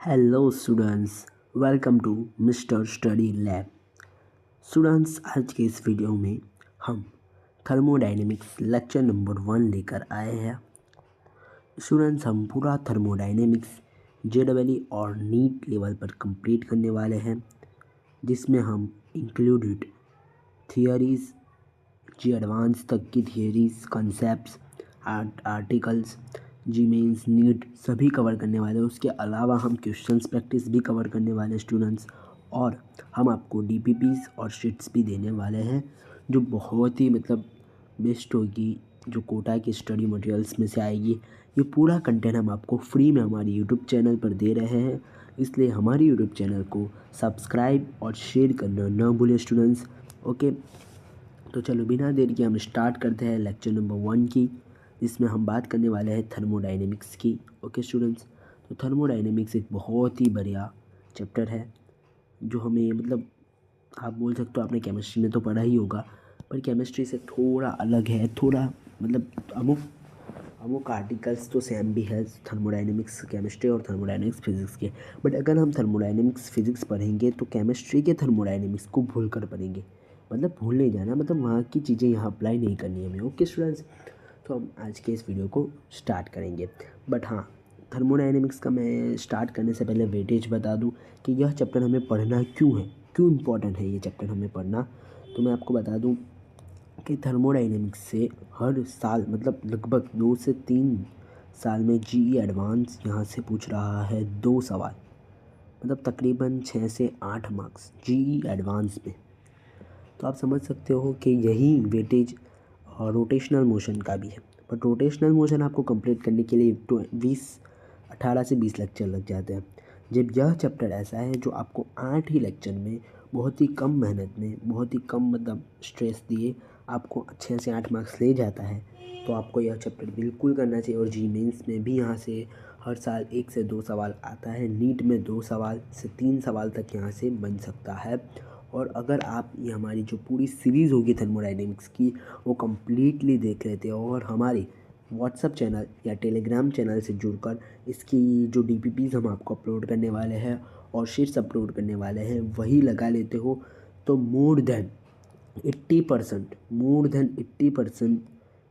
Hello students, welcome to mister study lab. Students, आज के इस वीडियो में हम थर्मोडायनेमिक्स लेक्चर नंबर 1 लेकर आए हैं। स्टूडेंट्स, हम पूरा थर्मोडायनेमिक्स जेडबलई और नीट लेवल पर कंप्लीट करने वाले हैं, जिसमें हम इंक्लूडेड थियरीज़, जी एडवांस तक की थियरीज़, कॉन्सेप्ट्स, आर्टिकल्स, जी मेंस, नीट सभी कवर करने वाले हैं। उसके अलावा हम क्वेश्चंस प्रैक्टिस भी कवर करने वाले हैं स्टूडेंट्स, और हम आपको डीपीपीस और शीट्स भी देने वाले हैं, जो बहुत ही बेस्ट होगी, जो कोटा के स्टडी मटेरियल्स में से आएगी। ये पूरा कंटेंट हम आपको फ्री में हमारे यूट्यूब चैनल पर दे रहे हैं, इसलिए हमारे यूट्यूब चैनल को सब्सक्राइब और शेयर करना ना भूलें स्टूडेंट्स। ओके, तो चलो बिना देर के हम स्टार्ट करते हैं लेक्चर नंबर 1 की, जिसमें हम बात करने वाले हैं थर्मोडायनेमिक्स की। ओके स्टूडेंट्स, तो थर्मोडायनेमिक्स एक बहुत ही बढ़िया चैप्टर है, जो हमें आप बोल सकते हो आपने केमिस्ट्री में तो पढ़ा ही होगा, पर केमिस्ट्री से थोड़ा अलग है। थोड़ा अमुक अमुक आर्टिकल्स तो सेम भी है थर्मोडायनेमिक्स केमिस्ट्री और थर्मोडायनेमिक्स फिजिक्स के, बट अगर हम थर्मोडायनेमिक्स फिजिक्स पढ़ेंगे तो केमिस्ट्री के थर्मोडायनेमिक्स को भूल कर पढ़ेंगे। भूल नहीं जाना, वहाँ की चीज़ें यहाँ अप्लाई नहीं करनी है हमें। ओके स्टूडेंट्स, तो हम आज के इस वीडियो को स्टार्ट करेंगे। बट हाँ, थर्मोडायनेमिक्स का मैं स्टार्ट करने से पहले वेटेज बता दूँ कि यह चैप्टर हमें पढ़ना क्यों है, क्यों इम्पोर्टेंट है ये चैप्टर हमें पढ़ना। तो मैं आपको बता दूँ कि थर्मोडायनेमिक्स से हर साल लगभग 2 से 3 साल में जीई एडवांस यहाँ से पूछ रहा है 2 सवाल, तकरीबन 6 से 8 मार्क्स जीई एडवांस में। तो आप समझ सकते हो कि यही वेटेज रोटेशनल मोशन का भी है। बट रोटेशनल मोशन आपको कंप्लीट करने के लिए 18 से 20 लेक्चर लग जाते हैं, जब यह चैप्टर ऐसा है जो आपको 8 ही लेक्चर में बहुत ही कम मेहनत में, बहुत ही कम स्ट्रेस दिए आपको 6 से 8 मार्क्स ले जाता है। तो आपको यह चैप्टर बिल्कुल करना चाहिए। और जी मेंस में भी यहाँ से हर साल 1 से 2 सवाल आता है, नीट में 2 सवाल से 3 सवाल तक यहाँ से बन सकता है। और अगर आप ये हमारी जो पूरी सीरीज़ होगी थर्मोडायनेमिक्स की वो कम्प्लीटली देख लेते हो और हमारे व्हाट्सअप चैनल या टेलीग्राम चैनल से जुड़कर इसकी जो डीपीपीज हम आपको अपलोड करने वाले हैं और शीट्स अपलोड करने वाले हैं वही लगा लेते हो, तो मोर देन 80%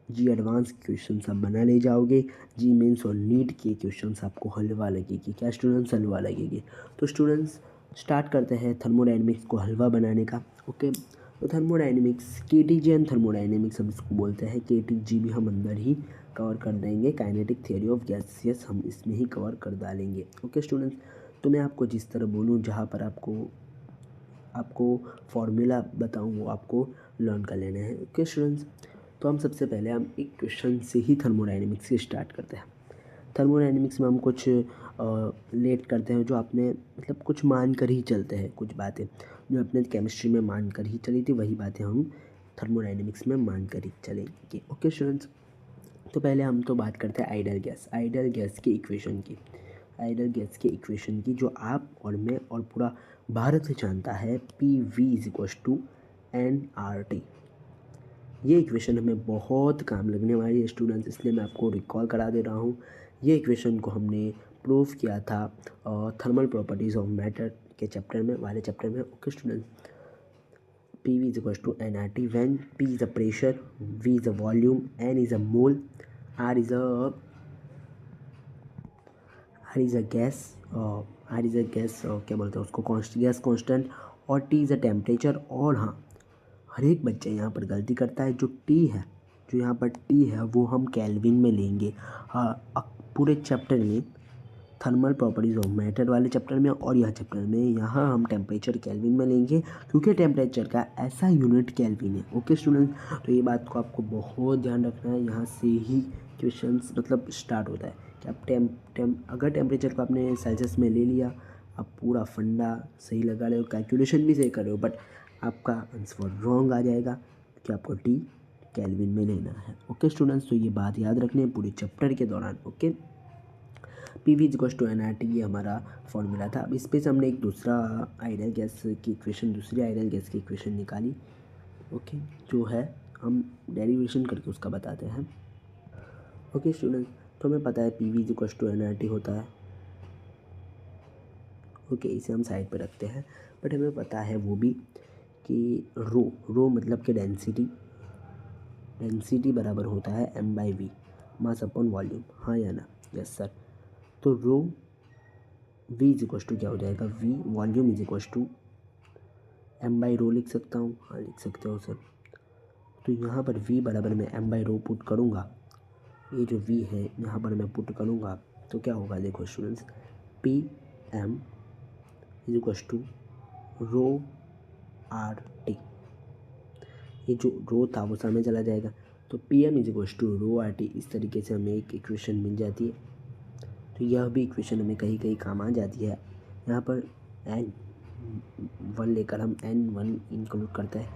जी एडवांस क्वेश्चन आप बना ले जाओगे। जी मेंस और नीट के क्वेश्चंस आपको हलवा लगेगी। क्या स्टूडेंट्स? हलवा लगेगी। तो स्टूडेंट्स, स्टार्ट करते हैं थर्मोडायनेमिक्स को हलवा बनाने का। ओके, तो थर्मोडायनेमिक्स केटीजी एंड थर्मोडायनेमिक्स हम इसको बोलते हैं। केटीजी भी हम अंदर ही कवर कर देंगे, काइनेटिक थ्योरी ऑफ गैसेस हम इसमें ही कवर कर डालेंगे। ओके स्टूडेंट्स, तो मैं आपको जिस तरह बोलूँ, जहाँ पर आपको फॉर्मूला बताऊँ वो आपको लर्न कर लेना है। ओके स्टूडेंट्स, तो हम सबसे पहले हम एक क्वेश्चन से ही थर्मोडायनेमिक्स से स्टार्ट करते हैं। थर्मोडायनेमिक्स में हम कुछ लेट करते हैं, जो आपने कुछ मान कर ही चलते हैं। कुछ बातें जो आपने केमिस्ट्री में मान कर ही चली थी, वही बातें हम थर्मोडायनेमिक्स में मान कर ही चलेंगे। ओके स्टूडेंट्स, तो पहले हम तो बात करते हैं आइडियल गैस की इक्वेशन की। आइडियल गैस की इक्वेशन की जो आप और मैं और पूरा भारत जानता है, PV = NRT। ये इक्वेशन हमें बहुत काम लगने वाली है स्टूडेंट्स, इसलिए मैं आपको रिकॉल करा दे रहा हूँ। ये इक्वेशन को हमने प्रूव किया था थर्मल प्रॉपर्टीज़ ऑफ मैटर के चैप्टर में okay students, PV = NRT when P is a pressure, V is a volume, N is a mole, R is a gas, क्या बोलते हैं उसको, गैस कांस्टेंट, और T इज़ अ टेम्परेचर। और हाँ, हर एक बच्चा यहाँ पर गलती करता है। जो यहाँ पर T है वो हम केल्विन में लेंगे। हाँ, पूरे चैप्टर में, थर्मल प्रॉपर्टीज़ ऑफ मैटर वाले चैप्टर में और यह चैप्टर में, यहाँ हम टेम्परेचर केल्विन में लेंगे, क्योंकि टेम्परेचर का ऐसा यूनिट केल्विन है। ओके स्टूडेंट, तो ये बात को आपको बहुत ध्यान रखना है। यहाँ से ही क्वेश्चंस स्टार्ट होता है कि आप अगर टेम्परेचर को आपने सेल्सियस में ले लिया, आप पूरा फंडा सही लगा रहे हो, कैलकुलेशन भी सही कर रहे हो, बट आपका आंसर रॉन्ग आ जाएगा कि आपको टी केल्विन में लेना है। ओके स्टूडेंट्स, तो ये बात याद रखनी है पूरे चैप्टर के दौरान। ओके, PV = NRT ये हमारा फॉर्मूला था। अब इस पे से हमने एक दूसरी आइडियल गैस की इक्वेशन निकाली। ओके, जो है हम डेरिवेशन करके उसका बताते हैं। ओके स्टूडेंट, तो हमें पता है PV = NRT होता है ओके, इसे हम साइड पे रखते हैं। बट हमें पता है वो भी कि रो मतलब कि डेंसिटी बराबर होता है m/v, मास अपॉन वॉल्यूम, हाँ या ना? Yes sir. तो rho v is equal to क्या हो जाएगा, v volume is equal to m/रो लिख सकता हूँ, हाँ लिख सकते हो सर। तो यहाँ पर v बराबर मैं m/रो पुट करूँगा, ये जो v है यहाँ पर मैं पुट करूँगा तो क्या होगा, देखो students, P M is equal to rho R T, ये जो रो था वो सामने चला जाएगा, तो P M is equal to rho R T. इस तरीके से हमें एक इक्वेशन मिल जाती है। तो यह भी इक्वेशन हमें कहीं कहीं काम आ जाती है। यहाँ पर n1 लेकर हम n1 इंक्लूड करते हैं,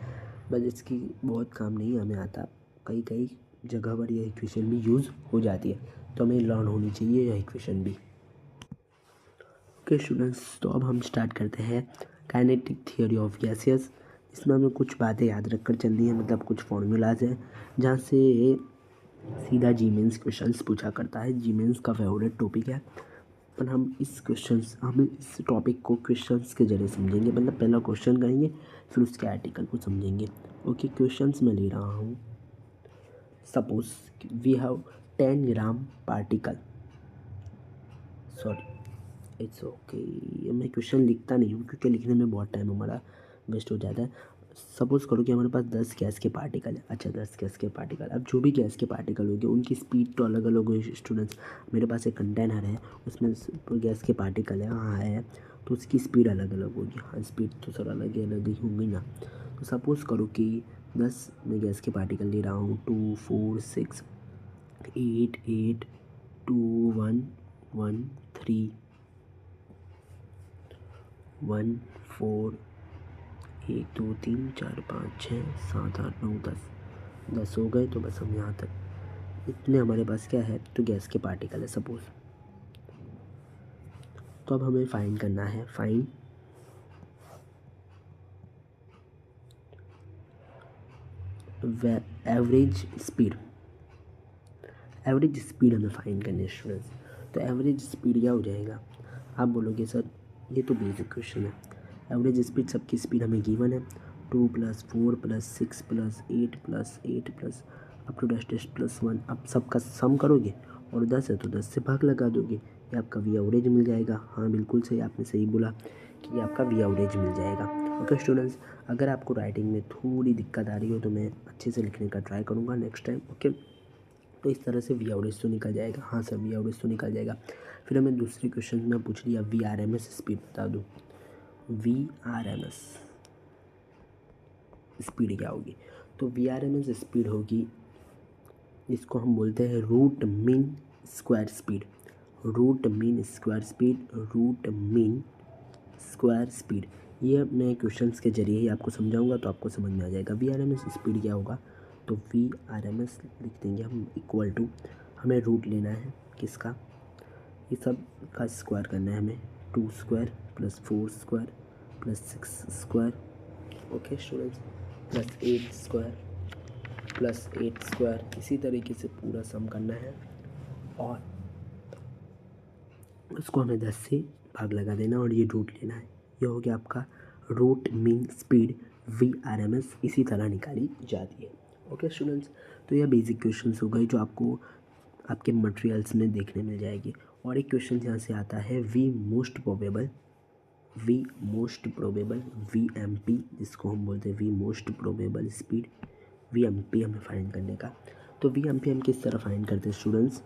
बस इसकी बहुत काम नहीं हमें आता, कई कई जगह पर यह इक्वेशन भी यूज़ हो जाती है, तो हमें लर्न होनी चाहिए यह इक्वेशन भी। ओके स्टूडेंट्स, तो अब हम स्टार्ट करते हैं काइनेटिक थियोरी ऑफ गैसेस। इसमें हमें कुछ बातें याद रखकर चलनी है, मतलब कुछ फॉर्मूलाज हैं जहाँ से सीधा जी मेंस क्वेश्चंस पूछा करता है। जी मेंस का फेवरेट टॉपिक है, पर हम इस टॉपिक को क्वेश्चंस के जरिए समझेंगे, मतलब पहला क्वेश्चन करेंगे फिर उसके आर्टिकल को समझेंगे। ओके, क्वेश्चंस में ले रहा हूँ। Suppose we have 10 gram particle, sorry it's okay, मैं क्वेश्चन लिखता नहीं हूँ क्योंकि लिखने में बहुत टाइम हमारा वेस्ट हो जाता है। सपोज़ करो कि हमारे पास 10 गैस के पार्टिकल है। अच्छा, 10 गैस के पार्टिकल, अब जो भी गैस के पार्टिकल होंगे उनकी स्पीड तो अलग अलग होगी स्टूडेंट्स। मेरे पास एक कंटेनर है, उसमें गैस के पार्टिकल है, हाँ है, तो उसकी स्पीड अलग अलग होगी। हाँ, स्पीड तो सर अलग ही होंगी ना। तो सपोज़ करो कि 10 मैं गैस के पार्टिकल ले रहा हूँ, 2 4 6 8 8 2 1 1 3 1 4 1 2 3 4 5 6 7 8 9 10 हो गए। तो बस हम यहाँ तक, इतने हमारे पास क्या है, तो गैस के पार्टिकल है सपोज। तो अब हमें फाइंड करना है, फाइंड एवरेज स्पीड। हमें फाइंड करनी है स्टूडेंट्स। तो एवरेज स्पीड क्या हो जाएगा, आप बोलोगे सर ये तो बेसिक क्वेश्चन है। एवरेज स्पीड, सबकी स्पीड हमें गिवन है, 2 + 4 + 6 + 8 + 8 + अप टू +1। अब सबका सम करोगे और 10 है तो 10 से भाग लगा दोगे, ये आपका वी एवरेज मिल जाएगा। हाँ बिल्कुल सही, आपने सही बोला कि ये आपका वी एवरेज मिल जाएगा। ओके स्टूडेंट्स, अगर आपको राइटिंग में थोड़ी दिक्कत आ रही हो तो मैं अच्छे से लिखने का ट्राई करूँगा नेक्स्ट टाइम। ओके, तो इस तरह से वी एवरेज तो निकल जाएगा। हाँ सर, वी एवरेज तो निकल जाएगा। फिर हमें दूसरे क्वेश्चन में पूछ लिया V R M S speed बता दो। V R M S speed क्या होगी, तो V R M S speed होगी, इसको हम बोलते हैं root mean square speed. Root mean square speed, ये मैं क्वेश्चंस के जरिए ही आपको समझाऊंगा तो आपको समझ में आ जाएगा। V R M S speed क्या होगा, तो वी आर एम एस लिख देंगे हम इक्वल टू, हमें रूट लेना है किसका, ये सब का स्क्वायर करना है हमें, 2 square + 4 square + 6 square, okay students, +8 square +8 square, इसी तरीके से पूरा सम करना है और उसको हमें 10 से भाग लगा देना और ये रूट लेना है। ये हो गया आपका root mean speed V R M S, इसी तरह निकाली जाती है। ओके स्टूडेंट्स, तो यह बेसिक क्वेश्चंस हो गए जो आपको आपके मटेरियल्स में देखने मिल जाएगी। और एक क्वेश्चन यहाँ से आता है V most probable V M P, जिसको हम बोलते हैं V most probable speed, V M P हमें फाइंड करने का। तो वी एम पी हम किस तरह फाइंड करते हैं स्टूडेंट्स,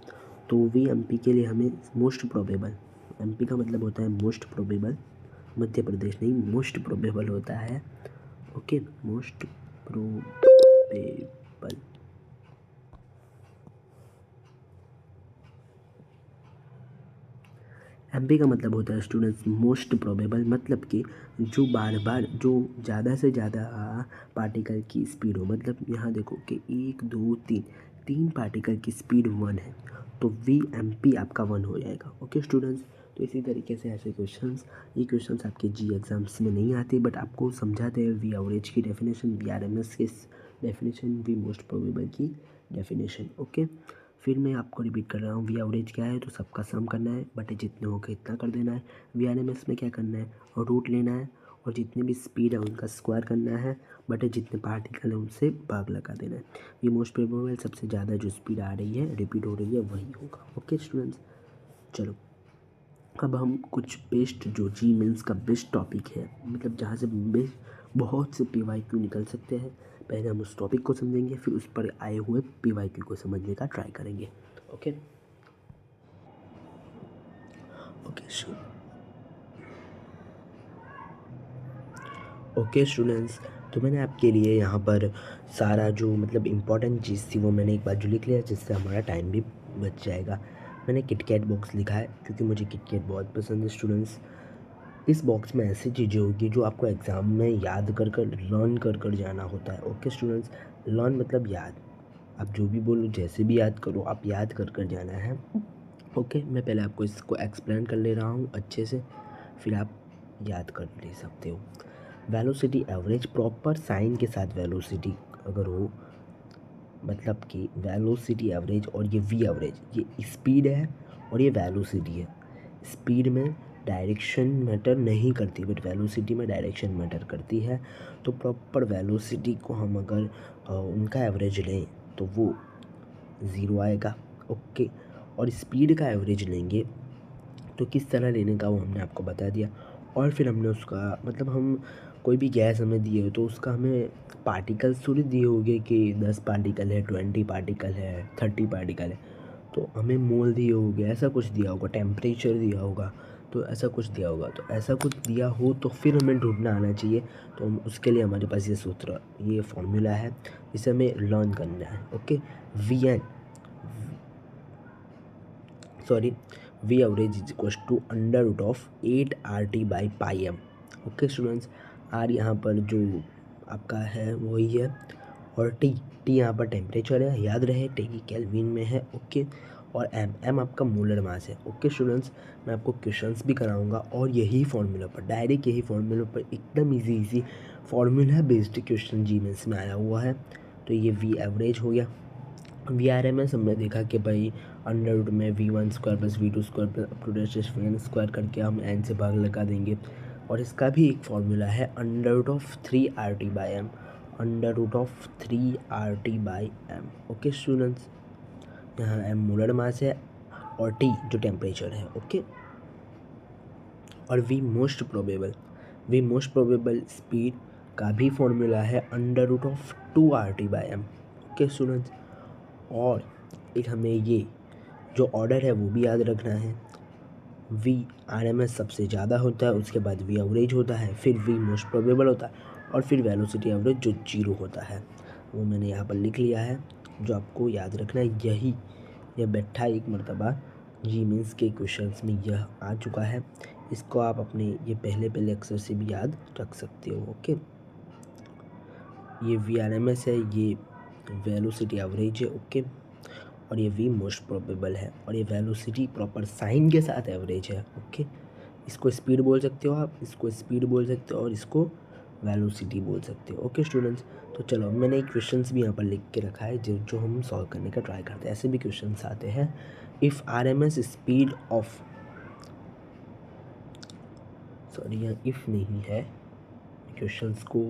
तो वी एम पी के लिए हमें मोस्ट प्रोबेबल, एम पी का मतलब होता है मोस्ट प्रोबेबल, मध्य प्रदेश नहीं, मोस्ट प्रोबेबल होता है। ओके, मोस्ट प्रोबेबल, एमपी का मतलब होता है स्टूडेंट्स मोस्ट प्रोबेबल, मतलब कि जो बार बार जो ज़्यादा से ज़्यादा पार्टिकल की स्पीड हो। मतलब यहाँ देखो कि 1 2 3 पार्टिकल की स्पीड 1 है, तो वी एम पी आपका 1 हो जाएगा। ओके स्टूडेंट्स, तो इसी तरीके से ऐसे ये क्वेश्चंस आपके जी एग्ज़ाम्स में नहीं आते, बट आपको समझाते हैं वी एवरेज की definition, V R M S की डेफिनेशन, वी मोस्ट प्रोबेबल की डेफिनेशन। ओके, फिर मैं आपको रिपीट कर रहा हूँ, वी एवरेज क्या है, तो सबका सम करना है, बटे जितने हो गए इतना कर देना है। वी आर एम एस में क्या करना है, और रूट लेना है, और जितनी भी स्पीड है उनका स्क्वायर करना है, बटे जितने पार्टिकल है उनसे भाग लगा देना है। ये मोस्ट प्रोबेबल सबसे ज़्यादा जो स्पीड आ रही है, रिपीट हो रही है, वही होगा। ओके स्टूडेंट्स, चलो अब हम कुछ बेस्ट जो जी मीन्स का बेस्ट टॉपिक है, मतलब जहाँ से बेस्ट बहुत से PYQ निकल सकते हैं, पहले हम उस टॉपिक को समझेंगे, फिर उस पर आए हुए PYQ को समझने का ट्राई करेंगे। ओके ओके स्टूडेंट्स, तो मैंने आपके लिए यहाँ पर सारा जो मतलब इम्पोर्टेंट चीज़ थी वो मैंने एक बार जो लिख लिया, जिससे हमारा टाइम भी बच जाएगा। मैंने किटकैट बॉक्स लिखा है क्योंकि मुझे किटकैट बहुत पसंद है स्टूडेंट्स। इस बॉक्स में ऐसी चीज़ें होगी जो आपको एग्ज़ाम में याद कर कर लर्न कर कर जाना होता है। ओके स्टूडेंट्स, लर्न मतलब याद, आप जो भी बोलो जैसे भी याद करो, आप याद कर कर जाना है। ओके, मैं पहले आपको इसको एक्सप्लेन कर ले रहा हूँ अच्छे से, फिर आप याद कर ले सकते हो। वेलोसिटी एवरेज प्रॉपर साइन के साथ वेलोसिटी अगर हो, मतलब कि वेलोसिटी एवरेज और ये वी एवरेज, ये स्पीड है और ये वेलोसिटी है। स्पीड में डायरेक्शन मैटर नहीं करती, बट वेलोसिटी में डायरेक्शन मैटर करती है। तो प्रॉपर वेलोसिटी को हम अगर उनका एवरेज लें तो वो 0 आएगा। ओके, और स्पीड का एवरेज लेंगे तो किस तरह लेने का वो हमने आपको बता दिया। और फिर हमने उसका मतलब हम कोई भी गैस हमें दिए हो तो उसका हमें पार्टिकल्स थोड़ी दिए होंगे कि 10 पार्टिकल है, 20 पार्टिकल है, 30 पार्टिकल है, तो हमें मोल दिए होंगे, ऐसा कुछ दिया होगा, टेम्परेचर दिया होगा, तो ऐसा कुछ दिया होगा। तो ऐसा कुछ दिया हो तो फिर हमें ढूंढना आना चाहिए। तो हम उसके लिए हमारे पास ये सूत्र, ये फॉर्मूला है, जिसे हमें लर्न करना है। Okay, V N sorry V average is equal to under root of 8RT/πm। Okay students, R यहाँ पर जो आपका है वही है, और टी यहाँ पर टेम्परेचर है, याद रहे टी केल्विन में है। ओके, और एम आपका मोलर मास है। ओके स्टूडेंट्स, मैं आपको क्वेश्चंस भी कराऊंगा और यही फार्मूला पर, डायरेक्ट यही फार्मूला पर एकदम इजी फार्मूला बेस्ड क्वेश्चन जी मेंस में आया हुआ है। तो ये वी एवरेज हो गया। VRMS हमने देखा कि भाई अंडर रूट में V1² + V2² +Vn² करके हम n से भाग लगा देंगे। और इसका भी एक फार्मूला है under root of 3RT/m, under root of 3RT/m। Okay students, यहाँ m मोलर मास है और t जो टेम्परेचर है। ओके, और v मोस्ट प्रोबेबल स्पीड का भी फार्मूला है under root of 2RT/m। Okay students, और एक हमें ये जो ऑर्डर है वो भी याद रखना है। VRMS सबसे ज़्यादा होता है, उसके बाद V एवरेज होता है, फिर V मोस्ट प्रोबेबल होता है, और फिर वेलोसिटी एवरेज जो 0 होता है। वो मैंने यहाँ पर लिख लिया है, जो आपको याद रखना है। यह बैठा एक मरतबा जी मीन्स के क्वेश्चंस में यह आ चुका है। इसको आप अपने ये पहले अक्सर से भी याद रख सकते हो। ओके, ये VRMS है, ये वेलोसिटी एवरेज है। ओके, और ये V मोस्ट प्रोबेबल है, और ये वेलोसिटी प्रॉपर साइन के साथ एवरेज है। ओके, इसको स्पीड बोल सकते हो आप, इसको स्पीड बोल सकते हो, और इसको वेलोसिटी बोल सकते हो। ओके स्टूडेंट्स, तो चलो मैंने एक क्वेश्चंस भी यहाँ पर लिख के रखा है जो हम सॉल्व करने का ट्राई करते हैं। ऐसे भी क्वेश्चंस आते हैं, if RMS speed of, sorry यहाँ इफ़ नहीं है, क्वेश्चंस को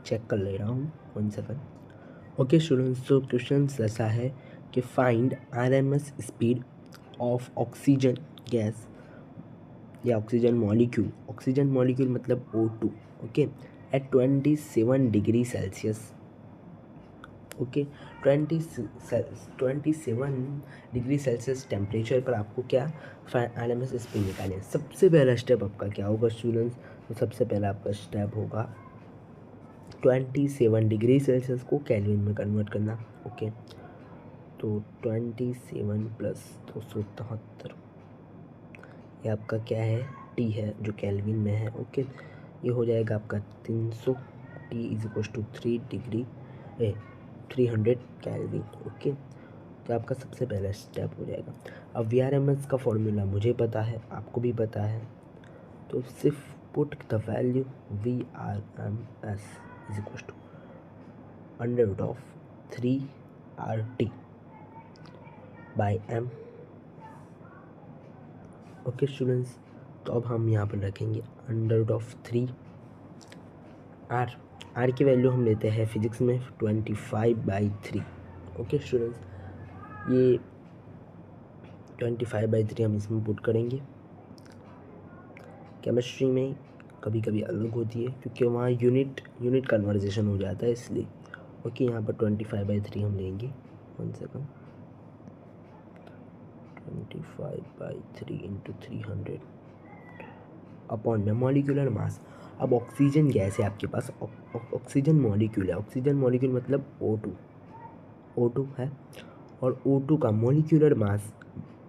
चेक कर ले रहा हूँ, 1 सेकंड। ओके स्टूडेंट्स, तो क्वेश्चंस ऐसा है कि find RMS speed of oxygen gas या ऑक्सीजन मॉलिक्यूल मतलब O2। Okay, at 27 degree Celsius. Okay, 27 degree Celsius temperature पर आपको क्या RMS स्पीड निकालें। सबसे पहला स्टेप आपका क्या होगा स्टूडेंट्स, तो सबसे पहला आपका स्टेप होगा 27 डिग्री सेल्सियस को केल्विन में कन्वर्ट करना। ओके, तो 27 + 273, ये आपका क्या है, टी है जो केल्विन में है। ओके, ये हो जाएगा आपका 300, T = 300 केल्विन। ओके, तो आपका सबसे पहला स्टेप हो जाएगा। अब VRMS का फॉर्मूला मुझे पता है, आपको भी पता है, तो सिर्फ put the value VRMS = under root of 3RT। By M. Okay students, तो अब हम यहाँ पर रखेंगे √3 आर की वैल्यू हम लेते हैं फिजिक्स में 25/3। ओके स्टूडेंट्स, ये 25/3 हम इसमें पुट करेंगे। केमिस्ट्री में कभी कभी अलग होती है क्योंकि वहाँ यूनिट कन्वर्जेशन हो जाता है, इसलिए ओके यहाँ पर 25/3 हम लेंगे। 1 सेकंड, 25/3 × 300 अपॉन में मॉलिक्यूलर मास। अब ऑक्सीजन गैस है आपके पास, ऑक्सीजन मॉलिक्यूल है, ऑक्सीजन मॉलिक्यूल मतलब O2 है, और O2 का मॉलिक्यूलर मास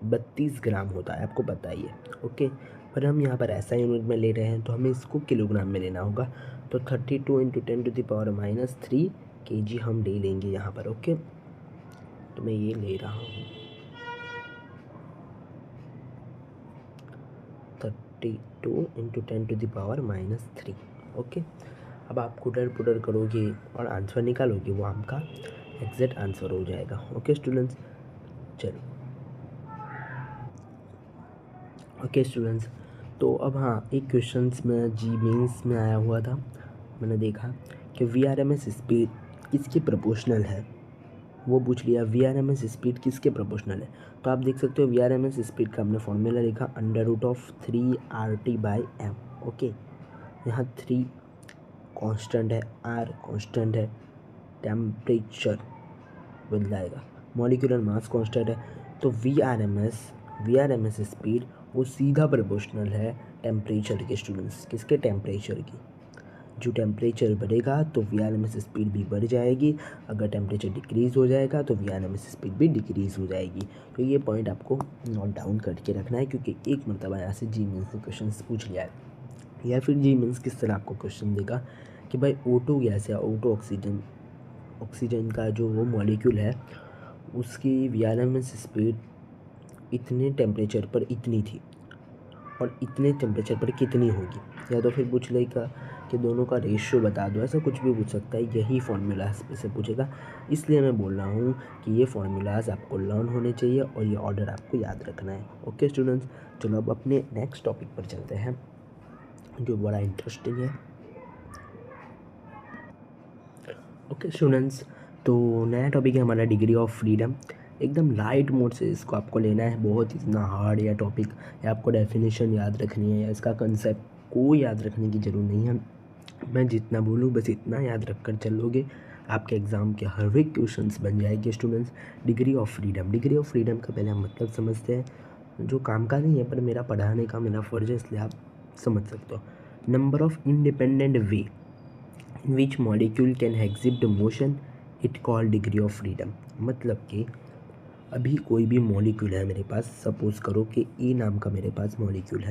32 ग्राम होता है, आपको पता ही है। ओके, पर हम यहाँ पर ऐसा यूनिट में ले रहे हैं तो हमें इसको किलोग्राम में लेना होगा, तो 32 × 10⁻³ kg हम ले लेंगे यहाँ पर। ओके, तो मैं ये ले रहा हूँ 32 × 10⁻³ ओके। अब आप कुटर पुटर करोगे और आंसर निकालोगे, वो आपका एग्जैक्ट आंसर हो जाएगा। ओके स्टूडेंट्स, चलो ओके स्टूडेंट्स, तो अब हाँ, एक क्वेश्चंस में जी मेंस में आया हुआ था, मैंने देखा कि VRMS स्पीड किसके प्रोपोर्शनल है, वो पूछ लिया VRMS स्पीड किसके प्रोपोर्शनल है। तो आप देख सकते हो VRMS स्पीड का हमने फॉर्मूला लिखा √3 RT/m। ओके, यहाँ 3 कांस्टेंट है, R कांस्टेंट है, टेम्परेचर बदलाएगा, मॉलिक्यूलर मास कांस्टेंट है, तो VRMS स्पीड वो सीधा प्रोपोर्शनल है टेम्परेचर के। स्टूडेंट्स, किसके? टेम्परेचर की। जो टेम्परेचर बढ़ेगा तो VRMS स्पीड भी बढ़ जाएगी, अगर टेम्परेचर डिक्रीज़ हो जाएगा तो VRMS स्पीड भी डिक्रीज़ हो जाएगी। तो ये पॉइंट आपको नोट डाउन करके रखना है, क्योंकि एक मरतबा यहाँ से जी मेंस से क्वेश्चन पूछ लिया है। या फिर जी मेंस किस तरह आपको क्वेश्चन देगा कि भाई O2 गैस है, O2 ऑक्सीजन का जो वो मॉलिक्यूल है, उसकी VRMS स्पीड इतने टेम्परेचर पर इतनी थी और इतने टेम्परेचर पर कितनी होगी। या तो फिर पूछ लेगा कि दोनों का रेशियो बता दो, ऐसा कुछ भी पूछ सकता है, यही फार्मूलाज से पूछेगा। इसलिए मैं बोल रहा हूँ कि ये फार्मूलाज आपको लर्न होने चाहिए और ये ऑर्डर आपको याद रखना है। ओके स्टूडेंट्स, चलो अब अपने नेक्स्ट टॉपिक पर चलते हैं जो बड़ा इंटरेस्टिंग है। ओके स्टूडेंट्स, तो नया टॉपिक है हमारा डिग्री ऑफ फ्रीडम। एकदम लाइट मोड से इसको आपको लेना है, बहुत इतना हार्ड या टॉपिक या आपको डेफिनेशन याद रखनी है या इसका कंसेप्ट को याद रखने की ज़रूरत नहीं है। मैं जितना बोलूँ बस इतना याद रख कर चलोगे, आपके एग्ज़ाम के हर एक क्वेश्चंस बन जाएंगे। स्टूडेंट्स, डिग्री ऑफ फ्रीडम का पहले हम मतलब समझते हैं, जो काम का नहीं है पर मेरा पढ़ाने का मेरा फ़र्ज़ है, इसलिए आप समझ सकते हो। Number of independent way in which molecule can exhibit motion, it called degree of freedom. मतलब कि अभी कोई भी मॉलिक्यूल है मेरे पास, सपोज़ करो कि ए नाम का मेरे पास मॉलिक्यूल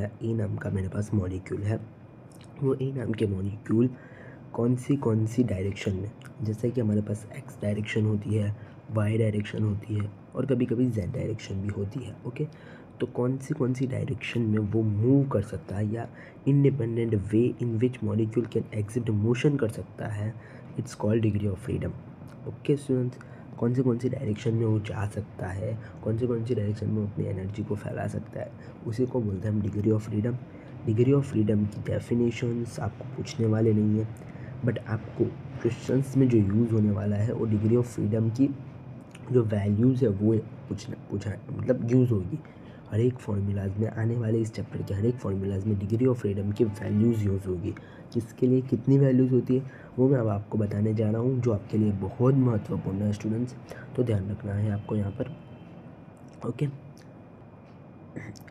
है, वो ए नाम के मॉलिक्यूल कौन सी डायरेक्शन में, जैसे कि हमारे पास एक्स डायरेक्शन होती है, वाई डायरेक्शन होती है और कभी कभी जेड डायरेक्शन भी होती है। ओके, तो कौन सी डायरेक्शन में वो मूव कर सकता है या independent way in which molecule can exit motion कर सकता है, it's called degree of freedom. Okay students, कौन सी डायरेक्शन में वो जा सकता है, कौन सी डायरेक्शन में अपनी एनर्जी को फैला सकता है, उसी को बोलते हैं हम degree of freedom. Degree of freedom की डेफिनेशंस आपको पूछने वाले नहीं है, बट आपको क्वेश्चंस में जो यूज़ होने वाला है वो डिग्री ऑफ फ्रीडम की जो वैल्यूज़ है वो पूछा मतलब यूज़ होगी। हर एक फार्मूलाज में आने वाले इस चैप्टर के हर एक फार्मूलाज में डिग्री ऑफ फ्रीडम की वैल्यूज़ यूज़ होगी। किसके लिए कितनी वैल्यूज़ होती है वो मैं अब आपको बताने जा रहा हूँ, जो आपके लिए बहुत महत्वपूर्ण है स्टूडेंट्स, तो ध्यान रखना है आपको यहाँ पर। Okay,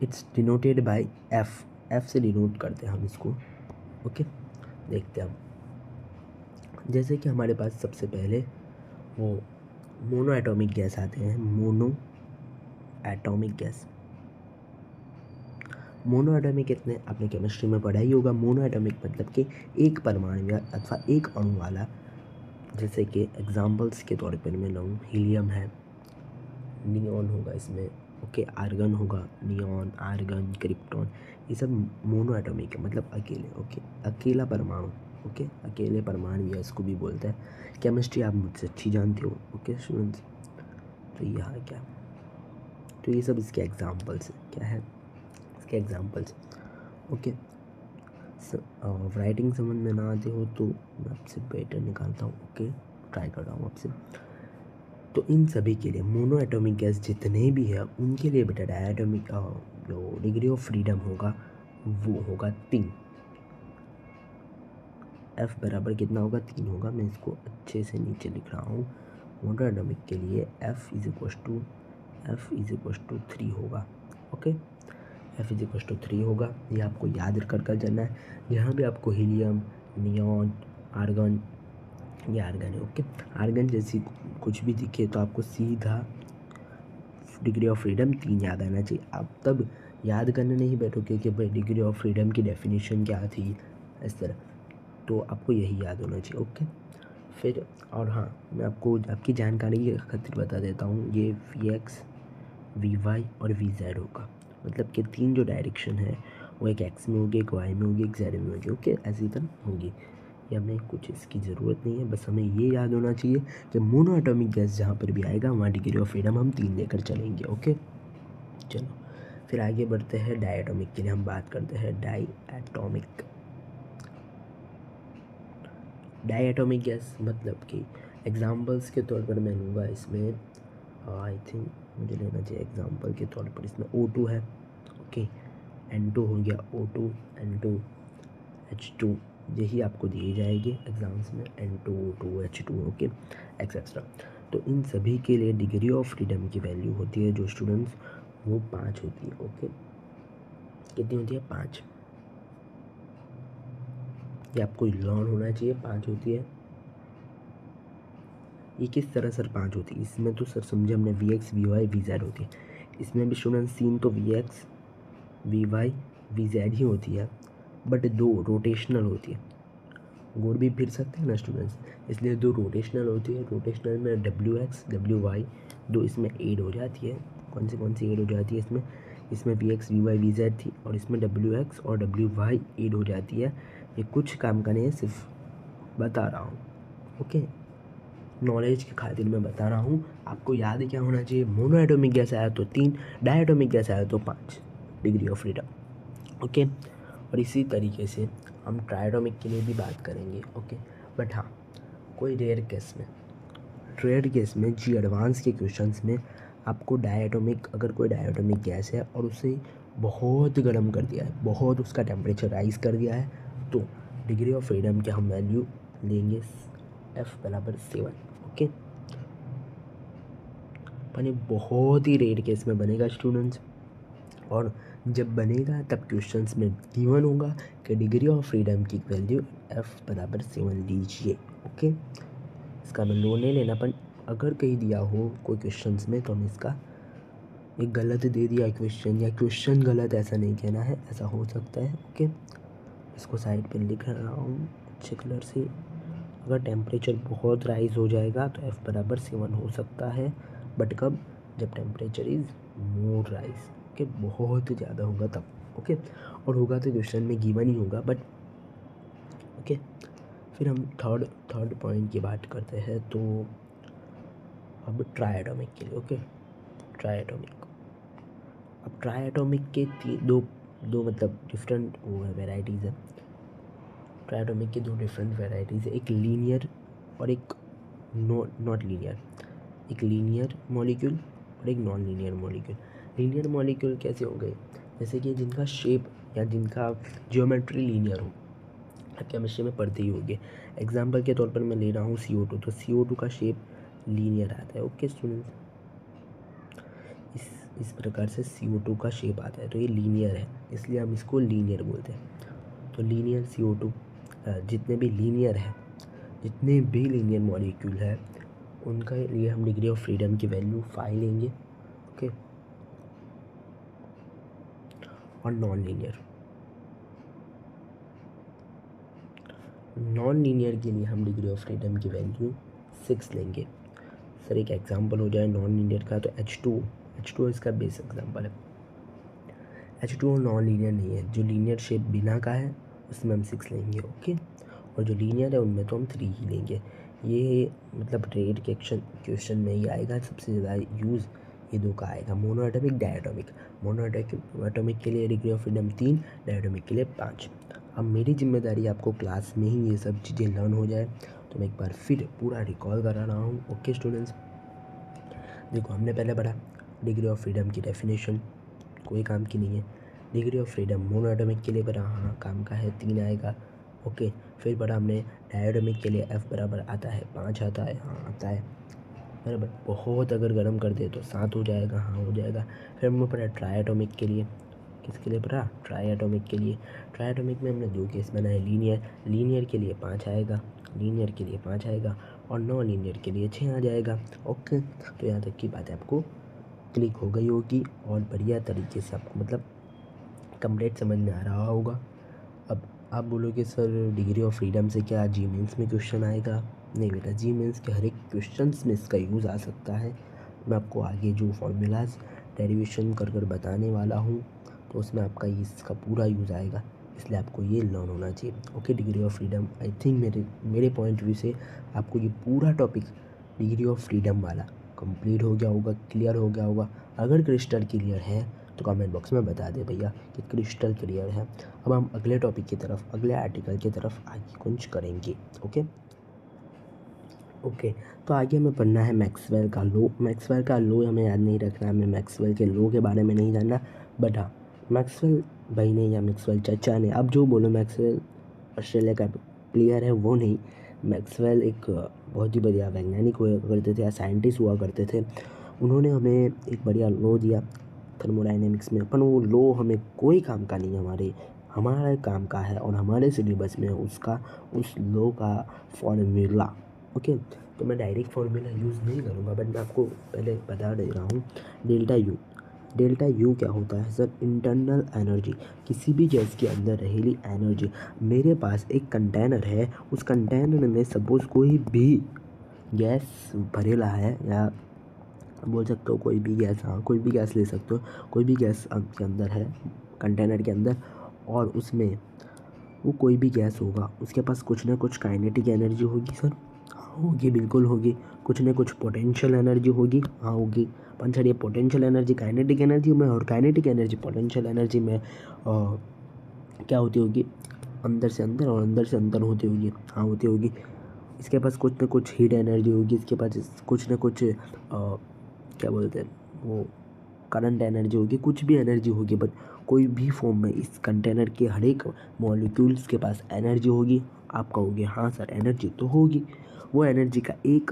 it's denoted by F से डिनोट करते हैं हम इसको। ओके, देखते हैं हम, जैसे कि हमारे पास सबसे पहले वो मोनो एटॉमिक गैस आते हैं। मोनो एटॉमिक कितने आपने केमिस्ट्री में पढ़ा ही होगा। मोनो एटॉमिक मतलब कि एक परमाणु या अथवा एक अणु वाला, जैसे कि एग्जांपल्स के तौर पर मैं लूँ, हीलियम है, नियॉन होगा इसमें, ओके, आर्गन होगा, नियॉन, आर्गन, क्रिप्टॉन, ये सब मोनो एटॉमिक है, मतलब अकेले। ओके, अकेला परमाणु, ओके, अकेले परमाणु या इसको भी बोलते हैं। केमिस्ट्री आप मुझसे अच्छी जानते हो। ओके स्टूडेंट्स, तो यहाँ क्या तो ये सब इसके एग्जाम्पल्स हैं। क्या है इसके एग्जाम्पल्स? ओके, राइटिंग समझ में ना आते हो तो मैं आपसे बेटर निकालता हूँ। ओके, ट्राई कर रहा हूँ आपसे। तो इन सभी के लिए मोनो एटॉमिक गैस जितने भी है उनके लिए बेटा डायटोमिक जो डिग्री ऑफ फ्रीडम होगा वो होगा 3। F बराबर कितना होगा? 3 होगा। मैं इसको अच्छे से नीचे लिख रहा हूँ। मोनो एटॉमिक के लिए F इज इक्वल टू 3 होगा। Okay, F is equal to 3 होगा। ये आपको याद कर जाना है। यहाँ भी आपको हीलियम, नियॉन, आर्गन, ये आर्गन है। ओके, आर्गन जैसी कुछ भी दिखे तो आपको सीधा डिग्री ऑफ फ्रीडम 3 याद आना चाहिए। आप तब याद करने नहीं बैठोगे कि भाई डिग्री ऑफ फ्रीडम की डेफिनेशन क्या थी, इस तरह। तो आपको यही याद होना चाहिए। ओके, फिर और हाँ, मैं आपको आपकी जानकारी के खातिर बता देता हूँ, ये Vx, Vy और Vz होगा। मतलब कि 3 जो डायरेक्शन है वो एक x में होगी, एक y में होगी, एक z में होगी। ओके, ऐसी तरह होगी। ये हमें कुछ इसकी ज़रूरत नहीं है, बस हमें ये याद होना चाहिए कि मोनो एटॉमिक गैस जहाँ पर भी आएगा वहाँ डिग्री ऑफ फ्रीडम हम 3 लेकर चलेंगे। ओके, चलो फिर आगे बढ़ते हैं। डायटोमिक के लिए हम बात करते हैं डायटोमिक गैस। मतलब कि एग्जाम्पल्स के तौर पर मैं लूँगा इसमें, आई थिंक मुझे लेना चाहिए एग्जाम्पल के तौर पर इसमें O2 है। ओके, N2 हो गया, O2, N2, H2, यही आपको दिए जाएंगे एग्ज़ाम्स में, N2, O2, H2, okay, etcetera. तो इन सभी के लिए डिग्री ऑफ फ्रीडम की वैल्यू होती है जो स्टूडेंट्स वो 5 होती है। ओके, कितनी होती है? 5। ये आपको लर्न होना चाहिए, 5 होती है। ये किस तरह सर 5 होती है? इसमें तो सर समझे हमने Vx, Vy, Vz होती है। इसमें भी स्टूडेंट्स 3 तो Vx, Vy, Vz ही होती है, बट 2 रोटेशनल होती है। गोल भी फिर सकते हैं ना स्टूडेंट्स, इसलिए 2 रोटेशनल होती है। रोटेशनल में Wx, Wy 2 इसमें ऐड हो जाती है। कौन सी ऐड हो जाती है इसमें? इसमें Vx, Vy, Vz थी और इसमें Wx और Wy ऐड हो जाती है। ये कुछ काम का नहीं है, सिर्फ बता रहा हूँ। ओके, नॉलेज की खातिर मैं बता रहा हूँ। आपको याद क्या होना चाहिए? मोनो एटॉमिक गैस आया तो 3, डायटोमिक गैस आया तो 5 डिग्री ऑफ फ्रीडम। ओके, और इसी तरीके से हम ट्रायटोमिक के लिए भी बात करेंगे। ओके, बट हाँ, कोई रेयर केस में जी एडवांस के क्वेश्चंस में आपको डायटोमिक, अगर कोई डायटोमिक गैस है और उसे बहुत गर्म कर दिया है, बहुत उसका टेम्परेचर राइज कर दिया है, तो डिग्री ऑफ फ्रीडम के हम वैल्यू लेंगे F बराबर 7। ओके, पर ये बहुत ही रेयर केस में बनेगा स्टूडेंट्स, और जब बनेगा तब क्वेश्चंस में गिवन होगा कि डिग्री ऑफ फ्रीडम की वैल्यू F बराबर 7 लीजिए। ओके, इसका मैं लोन नहीं लेना, पर अगर कहीं दिया हो कोई क्वेश्चंस में तो हम इसका एक गलत दे दिया क्वेश्चन, या क्वेश्चन गलत, ऐसा नहीं कहना है, ऐसा हो सकता है। ओके, इसको साइड पे लिख रहा हूँ अच्छे कलर से। अगर टेम्परेचर बहुत राइज हो जाएगा तो F बराबर 7 हो सकता है, बट कब? जब temperature is more rice. Okay, बहुत ज़्यादा होगा तब। ओके, और होगा तो क्वेश्चन में गिवन ही होगा, बट ओके। फिर हम थर्ड पॉइंट की बात करते हैं, तो अब ट्रायटोमिक के लिए। ओके, ट्रायटोमिक, अब ट्रायटोमिक के दो मतलब डिफरेंट वो है, वेराइटीज़ है। ट्रायटोमिक की 2 डिफरेंट वेराइटीज़ है, एक लीनियर और एक नॉट लीनियर। एक लीनियर मॉलिक्यूल और एक non linear molecule. Linear molecule कैसे हो गए? जैसे कि जिनका शेप या जिनका ज्योमेट्री लीनियर हो, आप केमिस्ट्री में पढ़ते ही होंगे। एग्जाम्पल के तौर पर मैं ले रहा हूँ CO2, तो CO2 का शेप लीनियर आता है। ओके स्टूडेंट्स, इस प्रकार से CO2 का शेप आता है, तो ये लीनियर है, इसलिए हम इसको लीनियर बोलते हैं। तो लीनियर CO2, जितने भी लीनियर मॉलिक्यूल है उनका लिए हम डिग्री ऑफ फ्रीडम की वैल्यू 5 लेंगे। ओके, और नॉन लीनियर के लिए हम डिग्री ऑफ फ्रीडम की वैल्यू 6 लेंगे। सर एक एग्जांपल हो जाए नॉन लीनियर का, तो H2 इसका बेस एग्जांपल है। H2 नॉन लीनियर नहीं है, जो लीनियर शेप बिना का है उसमें हम 6 लेंगे। ओके, और जो लीनियर है उनमें तो हम 3 ही लेंगे। ये मतलब रेट के क्वेश्चन में ही आएगा, सबसे ज़्यादा यूज़ ये दो का आएगा mono atomic diatomic. Mono atomic के लिए डिग्री ऑफ फ्रीडम 3, डायटोमिक के लिए 5। अब मेरी जिम्मेदारी आपको क्लास में ही ये सब चीज़ें लर्न हो जाए, तो मैं एक बार फिर पूरा रिकॉल करा रहा हूँ। ओके स्टूडेंट्स, देखो हमने पहले पढ़ा डिग्री ऑफ फ्रीडम की डेफिनेशन, कोई काम की नहीं है। Degree of freedom mono atomic के लिए पढ़ा, हाँ काम का है, 3 आएगा। ओके, फिर पढ़ा हमने डायटोमिक के लिए F बराबर आता है 5 आता है, हाँ आता है बराबर। बहुत अगर गर्म कर दे तो 7 हो जाएगा, हाँ हो जाएगा। फिर हमने पढ़ा ट्राइएटॉमिक के लिए, किसके लिए पढ़ा? ट्राइएटॉमिक के लिए। ट्राइएटॉमिक में हमने 2 केस बनाए, लीनियर के लिए 5 आएगा, लीनियर के लिए 5 आएगा, और नॉन लीनियर के लिए 6 आ जाएगा। ओके, तो यहाँ तक की बात आपको क्लिक हो गई होगी और बढ़िया तरीके से आपको मतलब कंप्लीट समझ में आ रहा होगा। अब आप बोलोगे सर डिग्री ऑफ फ्रीडम से क्या जी मेंस में क्वेश्चन आएगा? नहीं बेटा, जी मेंस के हर एक क्वेश्चंस में इसका यूज़ आ सकता है। मैं आपको आगे जो फॉर्मूलाज डेरिवेशन कर बताने वाला हूँ, तो उसमें आपका इसका पूरा यूज़ आएगा, इसलिए आपको ये लर्न होना चाहिए। Okay, degree of freedom I think मेरे पॉइंट व्यू से आपको ये पूरा टॉपिक डिग्री ऑफ फ्रीडम वाला कंप्लीट हो गया होगा, क्लियर हो गया होगा। अगर क्रिस्टल क्लियर है तो कमेंट बॉक्स में बता दे भैया कि क्रिस्टल क्लियर है। अब हम अगले टॉपिक की तरफ, अगले आर्टिकल की तरफ आगे कुछ करेंगे। ओके, तो आगे हमें पढ़ना है मैक्सवेल का लॉ। मैक्सवेल का लॉ हमें याद नहीं रखना, हमें मैक्सवेल के लॉ के बारे में नहीं जानना, बट हाँ मैक्सवेल भाई ने या मैक्सवेल चचा ने, अब जो बोलो, मैक्सवेल ऑस्ट्रेलिया का प्लेयर है वो नहीं, मैक्सवेल एक बहुत ही बढ़िया वैज्ञानिक हुआ करते थे या साइंटिस्ट हुआ करते थे। उन्होंने हमें एक बढ़िया लॉ दिया थर्मोडाइनमिक्स में, पर वो लॉ हमें कोई काम का नहीं, हमारे काम का है और हमारे सिलेबस में उसका उस लॉ का फॉर्मूला। ओके, तो मैं डायरेक्ट फॉर्मूला यूज़ नहीं करूँगा, बट मैं आपको पहले बता दे रहा हूँ। डेल्टा यू क्या होता है सर? इंटरनल एनर्जी, किसी भी गैस के अंदर रहेली एनर्जी। मेरे पास एक कंटेनर है, उस कंटेनर में सपोज़ कोई भी गैस भरेला है, या बोल सकते हो कोई भी गैस, हाँ कोई भी गैस ले सकते हो, कोई भी गैस के अंदर है कंटेनर के अंदर, और उसमें वो कोई भी गैस होगा, उसके पास कुछ ना कुछ काइनेटिक एनर्जी होगी सर, हाँ होगी, बिल्कुल होगी। कुछ ना कुछ पोटेंशियल एनर्जी होगी, हाँ होगी। अपन सर ये पोटेंशियल एनर्जी काइनेटिक एनर्जी में और काइनेटिक एनर्जी पोटेंशियल एनर्जी में क्या होती होगी? अंदर से अंदर और अंदर से अंदर होती होगी, हाँ होती होगी। इसके पास कुछ ना कुछ हीट एनर्जी होगी, इसके पास कुछ ना कुछ क्या बोलते हैं वो करंट एनर्जी होगी, कुछ भी एनर्जी होगी, बट कोई भी फॉर्म में इस कंटेनर के हर एक मॉलिक्यूल्स के पास एनर्जी होगी। आप कहोगे हाँ सर एनर्जी तो होगी, वो एनर्जी का एक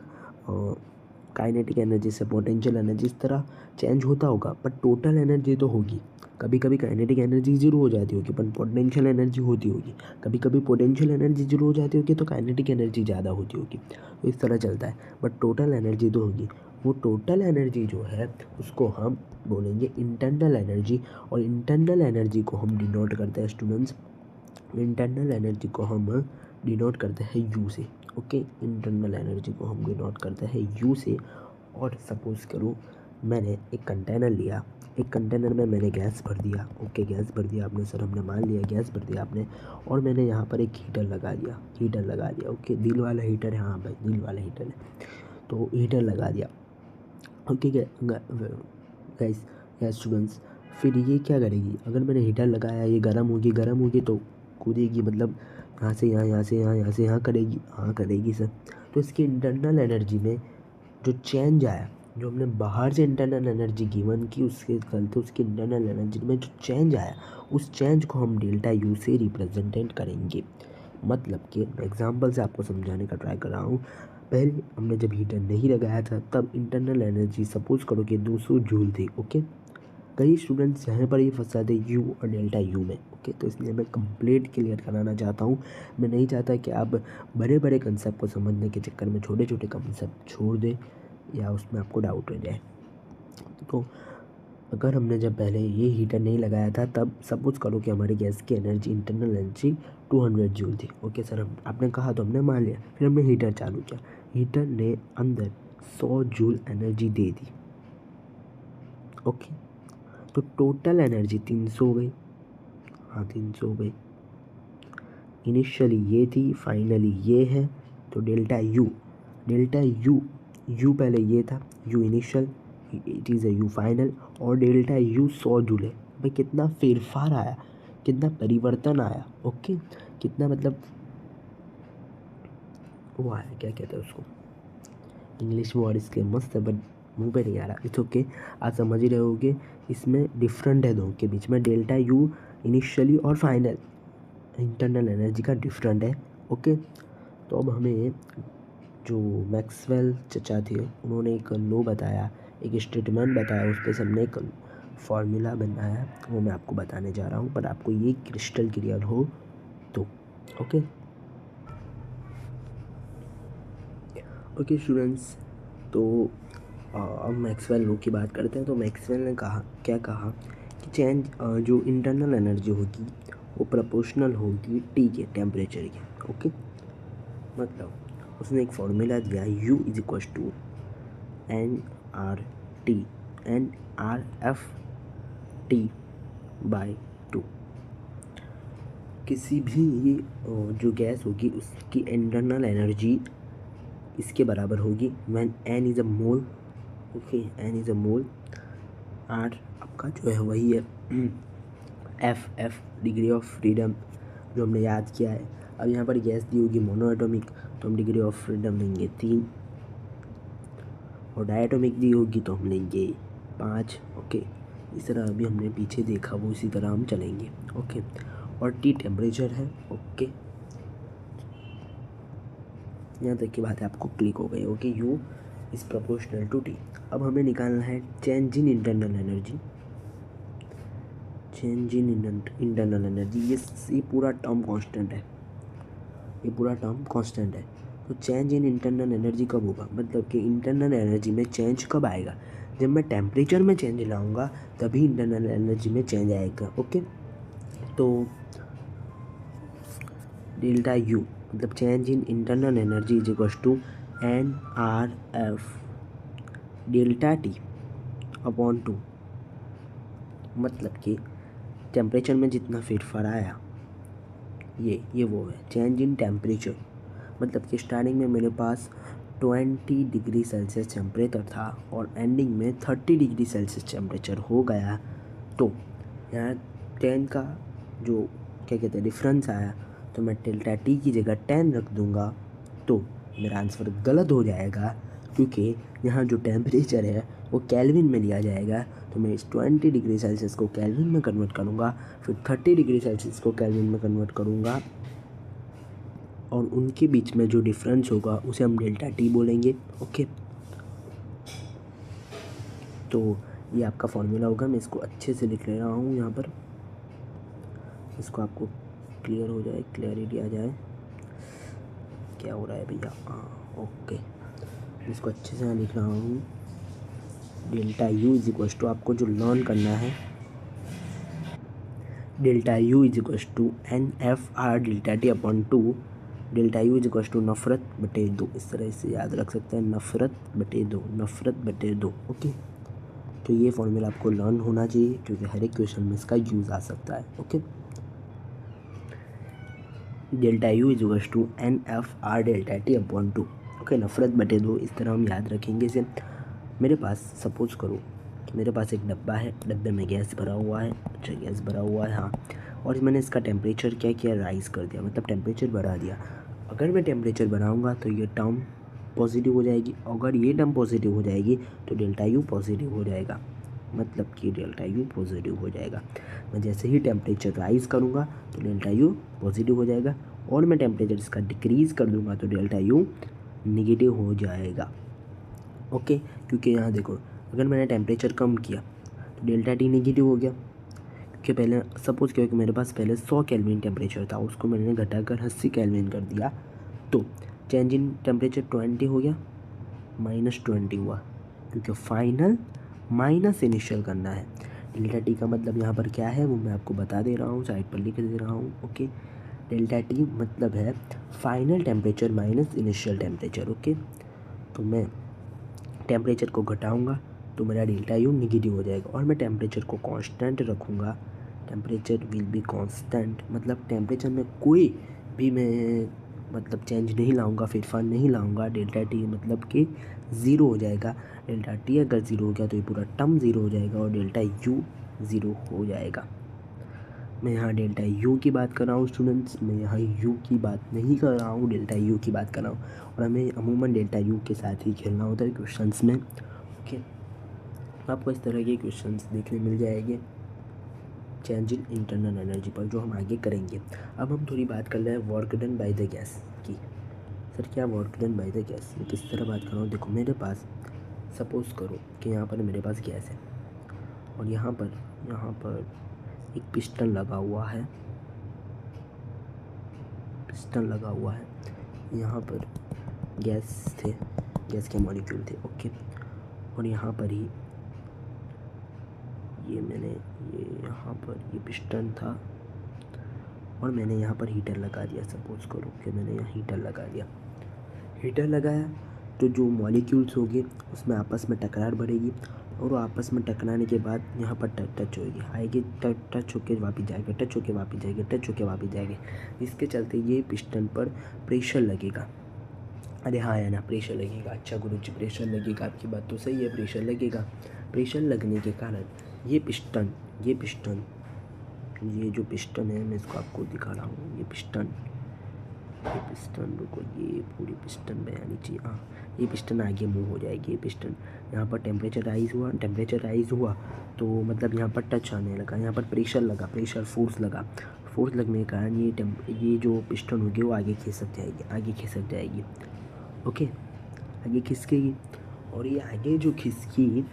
काइनेटिक एनर्जी से पोटेंशियल एनर्जी इस तरह चेंज होता होगा, बट टोटल एनर्जी तो होगी। कभी कभी काइनेटिक एनर्जी जीरो हो जाती होगी, पर पोटेंशियल एनर्जी होती होगी। कभी कभी पोटेंशियल एनर्जी जीरो हो जाती होगी तो काइनेटिक एनर्जी ज़्यादा होती होगी, तो इस तरह चलता है, बट टोटल एनर्जी तो होगी। वो टोटल एनर्जी जो है उसको हम बोलेंगे इंटरनल एनर्जी, और इंटरनल एनर्जी को हम डिनोट करते हैं स्टूडेंट्स, इंटरनल एनर्जी को हम डिनोट करते हैं यू से। ओके, इंटरनल एनर्जी को हम डिनोट करते हैं यू से। और सपोज़ करो मैंने एक कंटेनर लिया, एक कंटेनर में मैंने गैस भर दिया। ओके, गैस भर दिया आपने सर, हमने मान लिया गैस भर दिया आपने, और मैंने यहाँ पर एक हीटर लगा दिया। ओके, दिल वाला हीटर है, हाँ भाई दिल वाला हीटर है, तो हीटर लगा दिया। ओके गाइस या स्टूडेंट्स, फिर ये क्या करेगी? अगर मैंने हीटर लगाया, ये गर्म होगी तो कूदेगी, मतलब यहाँ से यहाँ, यहाँ से यहाँ, यहाँ से यहाँ करेगी, हाँ करेगी सर। तो इसकी इंटरनल एनर्जी में जो चेंज आया, जो हमने बाहर से इंटरनल एनर्जी गिवन की उसके चलते उसकी इंटरनल एनर्जी में जो चेंज आया, उस चेंज को हम डेल्टा यू से रिप्रेजेंटेट करेंगे। मतलब कि एग्जांपल से आपको समझाने का ट्राई कर रहा हूँ। पहले हमने जब हीटर नहीं लगाया था तब इंटरनल एनर्जी सपोज करो कि 200 जूल थी। ओके, कई स्टूडेंट्स यहाँ पर ही फंस जाते यू और डेल्टा यू में। ओके, तो इसलिए मैं कंप्लीट क्लियर कराना चाहता हूँ। मैं नहीं चाहता कि आप बड़े बड़े कंसेप्ट को समझने के चक्कर में छोटे छोटे कंसेप्ट छोड़ दें या उसमें आपको डाउट रह जाए। तो अगर हमने जब पहले ये हीटर नहीं लगाया था तब सपोज करो कि हमारी गैस की एनर्जी, इंटरनल एनर्जी 200 जूल थी। ओके सर, आपने कहा तो हमने मान लिया, फिर हमने हीटर चालू किया, हीटर ने अंदर 100 जूल एनर्जी दे दी। ओके, तो टोटल एनर्जी 300 हो गई, हाँ 300 हो गई। इनिशियली ये थी, फाइनली ये है, तो डेल्टा यू पहले ये था, you initial, it is a you final, और डेल्टा यू 100 जूल है। भाई कितना फेरफार आया, कितना परिवर्तन आया, ओके, कितना मतलब वो आया, क्या कहते हैं उसको, इंग्लिश वर्ड इसके मस्त है बट मुंह पे नहीं आ रहा। इट्स ओके, आप समझ ही रहे होगे। इसमें डिफरेंट है दोनों के बीच में, डेल्टा यू इनिशियली और फाइनल इंटरनल एनर्जी का डिफरेंट है, ओके। तो अब हमें जो मैक्सवेल चचा थे उन्होंने एक लॉ बताया, एक स्टेटमेंट बताया, उस पर से हमने एक फार्मूला बनाया, वो मैं आपको बताने जा रहा हूँ, पर आपको ये क्रिस्टल क्लियर हो तो ओके। ओके स्टूडेंट्स, तो अब मैक्सवेल लॉ की बात करते हैं। तो मैक्सवेल ने क्या कहा कि चेंज जो इंटरनल एनर्जी होगी वो प्रोपोर्शनल होगी टी के टेम्परेचर के, ओके। मतलब उसने एक फॉर्मूला दिया, U is equal to NRT/2। किसी भी जो गैस होगी उसकी इंटरनल एनर्जी इसके बराबर होगी when N is a mole, okay, N is a mole, R आपका जो है वही है F डिग्री ऑफ फ्रीडम जो हमने याद किया है। अब यहाँ पर गैस दी होगी मोनोएटॉमिक, तो हम डिग्री ऑफ फ्रीडम लेंगे 3, और डायटोमिक दी होगी तो हम लेंगे 5, ओके। इस तरह अभी हमने पीछे देखा वो इसी तरह हम चलेंगे, ओके। और टी टेम्परेचर है, ओके। यहाँ तक की बात है आपको क्लिक हो गई, okay. U is proportional to T. अब हमें निकालना है change in internal energy, change in internal energy. ये पूरा टर्म कांस्टेंट है, ये पूरा टर्म कांस्टेंट है। तो चेंज इन इंटरनल एनर्जी कब होगा, मतलब कि इंटरनल एनर्जी में चेंज कब आएगा, जब मैं टेम्परेचर में चेंज लाऊंगा तभी इंटरनल एनर्जी में चेंज आएगा, ओके। तो डेल्टा यू मतलब change in internal energy is equal to NRF delta T upon 2। मतलब कि टेम्परेचर में जितना फेरफार आया ये वो है चेंज इन टेम्परेचर। मतलब कि स्टार्टिंग में मेरे पास 20 डिग्री सेल्सियस टेम्परेचर था और एंडिंग में 30 डिग्री सेल्सियस टेम्परेचर हो गया, तो यहाँ 10 का जो क्या कहते हैं डिफरेंस आया, तो मैं डेल्टा टी की जगह 10 रख दूँगा, तो मेरा आंसर गलत हो जाएगा, क्योंकि यहाँ जो टेम्परेचर है वो केल्विन में लिया जाएगा। तो मैं इस 20 डिग्री सेल्सियस को केल्विन में कन्वर्ट करूँगा, फिर 30 डिग्री सेल्सियस को केल्विन में कन्वर्ट करूँगा, और उनके बीच में जो डिफरेंस होगा उसे हम डेल्टा टी बोलेंगे, ओके। तो ये आपका फॉर्मूला होगा, मैं इसको अच्छे से लिख ले रहा हूँ यहाँ पर, इसको आपको क्लियर हो जाए, क्लैरिटी आ जाए क्या हो रहा है भैया, हाँ ओके। इसको अच्छे से मैं लिख रहा हूँ, delta U is equal to, आपको जो लर्न करना है, delta U is equal to NFR delta T upon 2। Delta U is equal to नफ़रत बटे 2, इस तरह से याद रख सकते हैं, नफ़रत बटे 2, नफ़रत बटे 2, ओके। तो ये फॉर्मूला आपको लर्न होना चाहिए क्योंकि हर एक क्वेश्चन में इसका यूज़ आ सकता है, okay. Delta U is equal to NFR delta T upon 2, okay, नफ़रत बटे 2, इस तरह हम याद रखेंगे इसे। मेरे पास सपोज करो मेरे पास एक डब्बा है, डब्बे में गैस भरा हुआ है, अच्छा गैस भरा हुआ है हाँ, और मैंने इसका टेम्परेचर क्या किया, राइज़ कर दिया, मतलब टेम्परेचर बढ़ा दिया। अगर मैं टेम्परेचर बढ़ाऊँगा तो ये टर्म पॉजिटिव हो जाएगी, अगर ये टर्म पॉजिटिव हो जाएगी तो डेल्टा यू पॉजिटिव हो जाएगा, मतलब कि डेल्टा यू पॉजिटिव हो जाएगा। मैं जैसे ही टेम्परेचर राइज़ करूँगा तो डेल्टा यू पॉजिटिव हो जाएगा, और मैं टेम्परेचर इसका डिक्रीज़ कर दूँगा तो डेल्टा यू निगेटिव हो जाएगा, ओके। क्योंकि यहाँ देखो, अगर मैंने टेम्परेचर कम किया तो डेल्टा टी नेगेटिव हो गया, क्योंकि पहले सपोज़ किया कि मेरे पास पहले 100 केल्विन टेम्परेचर था, उसको मैंने घटाकर 80 केल्विन कर दिया, तो चेंज इन टेम्परेचर 20 हो गया, -20 हुआ, क्योंकि फाइनल माइनस इनिशियल करना है। डेल्टा टी का मतलब यहाँ पर क्या है वो मैं आपको बता दे रहा हूँ, साइड पर लिख दे रहा हूँ, ओके। डेल्टा टी मतलब है final temperature minus initial temperature, okay. तो मैं टेम्परेचर को घटाऊंगा तो मेरा डेल्टा यू निगेटिव हो जाएगा, और मैं टेम्परेचर को कांस्टेंट रखूँगा, टेम्परेचर विल बी कांस्टेंट, मतलब टेम्परेचर में कोई भी मैं मतलब चेंज नहीं लाऊंगा, फेरफार नहीं लाऊंगा, डेल्टा टी मतलब कि ज़ीरो हो जाएगा। डेल्टा टी अगर ज़ीरो हो गया तो ये पूरा टर्म ज़ीरो हो जाएगा और डेल्टा यू ज़ीरो हो जाएगा। मैं यहाँ डेल्टा यू की बात कर रहा हूँ स्टूडेंट्स, मैं यहाँ यू की बात नहीं कर रहा हूँ, डेल्टा यू की बात कर रहा हूँ। और हमें अमूमन डेल्टा यू के साथ ही खेलना होता है क्वेश्चंस में। ओके, आपको इस तरह के क्वेश्चंस देखने मिल जाएंगे चेंज इन इंटरनल एनर्जी पर, जो हम आगे करेंगे। अब हम थोड़ी बात कर रहे हैं work done by the gas की। सर क्या work done by the gas, मैं किस तरह बात कर रहा हूँ? देखो, मेरे पास सपोज़ करो कि यहाँ पर मेरे पास गैस है और यहाँ पर एक पिस्टन लगा हुआ है, यहाँ पर गैस थे, गैस के मॉलिक्यूल थे। ओके, और यहाँ पर ही ये यहाँ पर ये पिस्टन था और मैंने यहाँ पर हीटर लगा दिया। सपोज़ करो कि मैंने यहाँ हीटर लगाया तो जो मॉलिक्यूल्स होंगे उसमें आपस में टकरार बढ़ेगी और वो आपस में टकराने के बाद यहाँ पर टच होगी, आएगी, टच होके वापस जाएगा, टच होके वापस जाएगा। इसके चलते ये पिस्टन पर प्रेशर लगेगा। अरे हाँ या ना, प्रेशर लगेगा। अच्छा गुरुजी, प्रेशर लगेगा, आपकी बात तो सही है, प्रेशर लगेगा। प्रेशर लगने के कारण ये पिस्टन ये जो पिस्टन है, मैं इसको आपको दिखा रहा हूँ। ये पिस्टन रुको, ये पूरी पिस्टन में आनी चाहिए। हाँ, ये पिस्टन आगे मूव हो जाएगी। ये पिस्टन यहाँ पर टेम्परेचर राइज हुआ तो मतलब यहाँ पर टच आने लगा, यहाँ पर प्रेशर लगा, फोर्स लगने के कारण ये जो पिस्टन होगी वो आगे खिसक जाएगी। ओके, आगे खिसकेगी और ये आगे जो खिसकी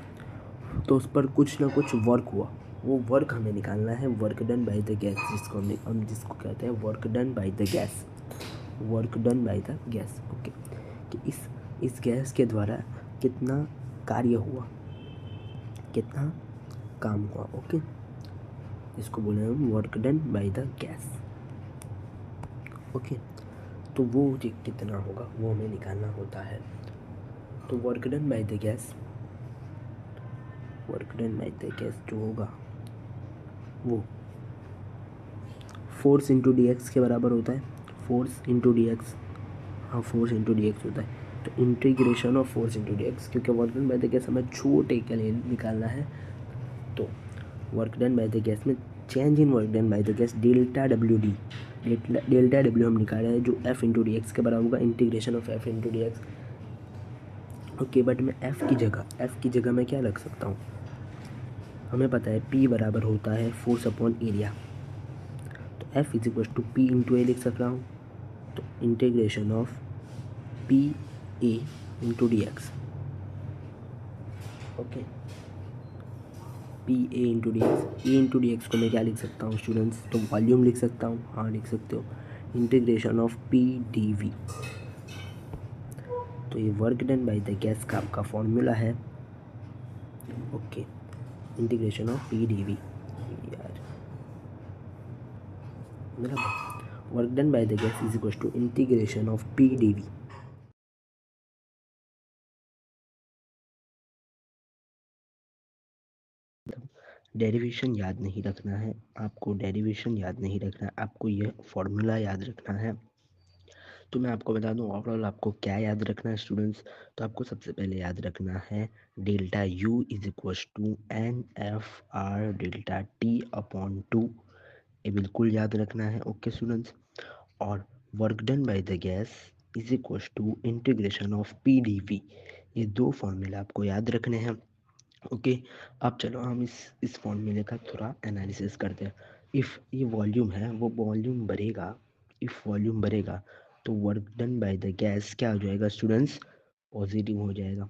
तो उस पर कुछ ना कुछ वर्क हुआ। वो वर्क हमें निकालना है, work done by the gas, जिसको कहते हैं work done by the gas. Okay, कि इस गैस के द्वारा कितना कार्य हुआ, कितना काम हुआ। ओके, इसको बोले हम work done by the gas. Okay, तो वो कितना होगा वो हमें निकालना होता है। तो work done by the gas जो होगा वो फोर्स इंटू डी एक्स के बराबर होता है। फोर्स इंटू डी एक्स होता है। तो integration of force into d x, क्योंकि work done by the gas हमें छोटे के लिए निकालना है। तो work done by the gas में change in work done by the gas delta डब्ल्यू हम निकाले हैं, जो एफ इंटू डी एक्स के बराबर होगा, integration of F into d x. Okay, but मैं एफ की जगह मैं क्या रख सकता हूँ? हमें पता है पी बराबर होता है फोर्स अपॉन एरिया, तो f is equal to p into a लिख सक रहा हूँ। तो integration of p a into d x. Okay, p a into d x. A into d x को मैं क्या लिख सकता हूँ स्टूडेंट्स? तो वॉल्यूम लिख सकता हूँ, हाँ लिख सकते हो। Integration of P D V. तो ये work done by the gas का आपका फॉर्मूला है। Okay, integration of P D V. यार मेरा work done by the gas is equal to integration of P D V. Derivation याद नहीं रखना है आपको, आपको यह फॉर्मूला याद रखना है। तो मैं आपको बता दूं ओवरऑल आपको क्या याद रखना है स्टूडेंट्स। तो आपको सबसे पहले याद रखना है delta U is equal to N F R delta T upon two, ये बिल्कुल याद रखना है। ओके स्टूडेंट्स, और work done by the gas is equal to integration of P D V, ये दो फॉर्मूला आपको याद रखने हैं। ओके, अब चलो हम इस फॉर्मूले का थोड़ा एनालिसिस करते हैं। इफ़ ये वॉल्यूम है वो वॉल्यूम बढ़ेगा, इफ़ वॉल्यूम बढ़ेगा तो work done by the gas क्या हो जाएगा स्टूडेंट्स? पॉजिटिव हो जाएगा।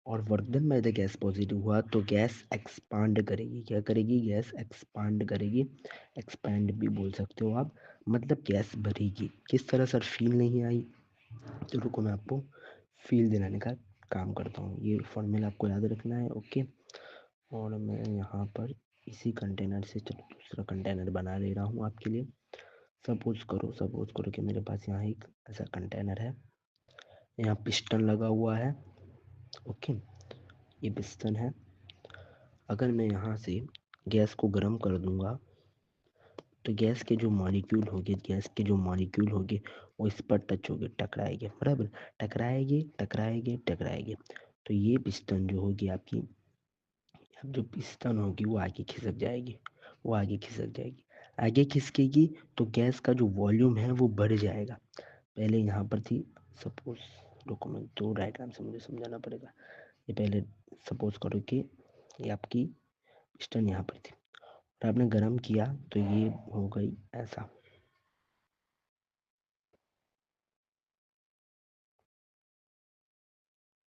और work done by the gas positive हुआ तो गैस एक्सपांड करेगी। क्या करेगी? गैस एक्सपांड करेगी, एक्सपैंड भी बोल सकते हो आप, मतलब गैस भरेगी। किस तरह सर? फील नहीं आई? तो रुको मैं आपको फील दिलाने का काम करता हूँ। ये फॉर्मूला आपको याद रखना है। ओके, और मैं यहाँ पर इसी कंटेनर से चलो दूसरा कंटेनर बना ले रहा हूँ आपके लिए। सपोज करो कि मेरे पास यहाँ एक ऐसा कंटेनर है, यहाँ पिस्टन लगा हुआ है। ओके, ये पिस्टन है। अगर मैं यहाँ से गैस को गर्म कर दूंगा तो गैस के जो मॉलिक्यूल होंगे वो इस पर टच होंगे, टकराएंगे, बराबर, टकराएंगे। तो ये पिस्टन जो होगी आपकी, अब जो पिस्टन होगी वो आगे खिसक जाएगी, आगे खिसकेगी तो गैस का जो वॉल्यूम है वो बढ़ जाएगा। पहले यहाँ पर थी, सपोज, डॉक्यूमेंट तो डायग्राम से मुझे समझाना पड़ेगा। ये पहले सपोज करो कि ये आपकी पिस्टन यहाँ पर थी और आपने गर्म किया तो ये हो गई ऐसा,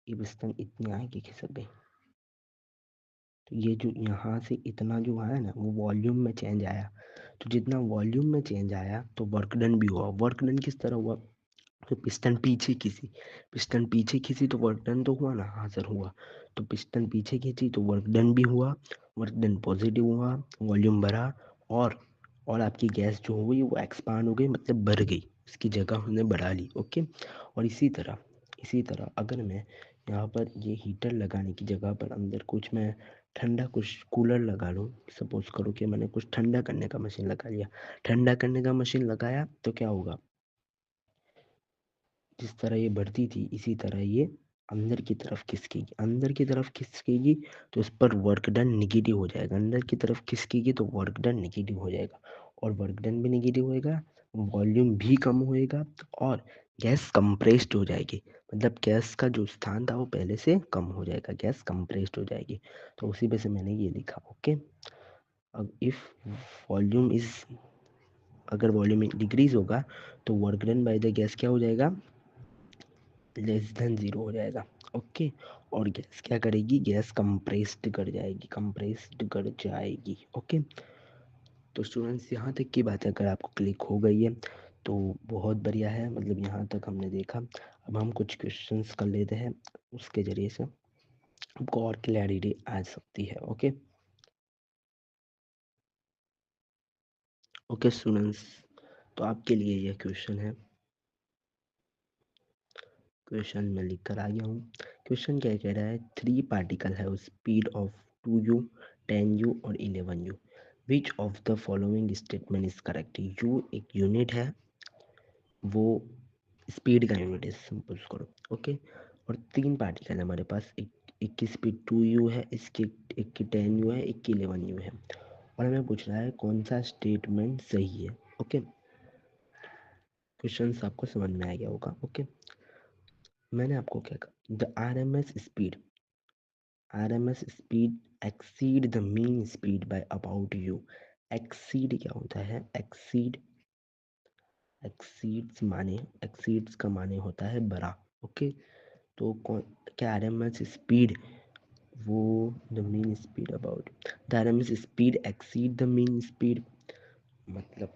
ये पिस्टन इतनी आगे खिसक गई। तो ये जो यहाँ से इतना जो आया ना वो वॉल्यूम में चेंज आया। तो जितना वॉल्यूम में चेंज आया तो वर्क डन भी हुआ। वर्क डन किस तरह हुआ? तो पिस्टन पीछे खींची तो वर्क डन तो हुआ ना, हाँ सर हुआ। तो पिस्टन पीछे खींची तो वर्क डन भी हुआ, वर्क डन पॉजिटिव हुआ, वॉल्यूम बढ़ा, और और आपकी गैस जो हुई वो एक्सपांड हो गई, मतलब बढ़ गई, इसकी जगह हमने बढ़ा ली। ओके। और इसी तरह अगर मैं यहाँ पर ये हीटर लगाने की जगह पर अंदर कुछ मैं ठंडा, कुछ कूलर लगा लूँ, सपोज करो कि मैंने कुछ ठंडा करने का मशीन लगा लिया, ठंडा करने का मशीन लगाया तो क्या होगा? जिस तरह ये बढ़ती थी इसी तरह ये अंदर की तरफ खिसकेगी तो इस पर वर्क डन निगेटिव हो जाएगा, अंदर की तरफ खिसकेगी तो वर्क डन निगेटिव हो जाएगा, और वर्क डन भी निगेटिव होएगा, वॉल्यूम भी कम होएगा, और गैस कंप्रेस्ड हो जाएगी, मतलब गैस का जो स्थान था वो पहले से कम हो जाएगा, गैस कंप्रेस्ड हो जाएगी। तो उसी पे से मैंने ये लिखा। ओके। अब इफ वॉल्यूम इज अगर वॉल्यूम डिक्रीज होगा तो work done by the gas क्या हो जाएगा? लेस देन जीरो हो जाएगा। ओके। और गैस क्या करेगी? गैस कंप्रेस्ड कर जाएगी। ओके। तो स्टूडेंट्स यहाँ तक की बात अगर आपको क्लिक हो गई है तो बहुत बढ़िया है, मतलब यहाँ तक हमने देखा। अब हम कुछ क्वेश्चंस कर लेते हैं, उसके जरिए से हमको और क्लैरिटी आ सकती है। ओके। ओके स्टूडेंट्स, तो आपके लिए यह क्वेश्चन है, क्वेश्चन में लिख कर आ गया हूँ। क्वेश्चन क्या कह रहा है? 3 पार्टिकल है स्पीड ऑफ 2u, 10u और 11u। Which of the following statement is correct? u एक यूनिट है, वो स्पीड का यूनिट है, सपोज करो। ओके। और 3 पार्टिकल है हमारे पास, एक की स्पीड 2u है, एक की 10u है, एक की 11u है, और हमें पूछ रहा है कौन सा स्टेटमेंट सही है। ओके। क्वेश्चन आपको समझ में आ गया होगा। ओके। मैंने आपको क्या कहा? The RMS speed exceed the mean speed by about u। exceed क्या होता है? exceeds का माने होता है बड़ा। ओके। तो क्या RMS स्पीड वो the mean speed about the RMS speed exceed the mean speed, मतलब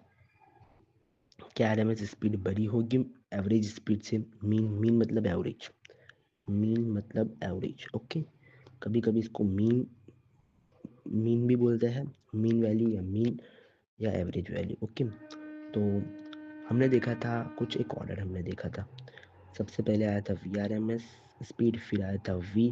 क्या RMS स्पीड बड़ी होगी एवरेज स्पीड से? मीन मतलब एवरेज। ओके। कभी कभी इसको मीन भी बोलते हैं, मीन वैल्यू या एवरेज वैल्यू। ओके। तो हमने देखा था कुछ एक ऑर्डर हमने देखा था। सबसे पहले आया था VRMS स्पीड, फिर आया था वी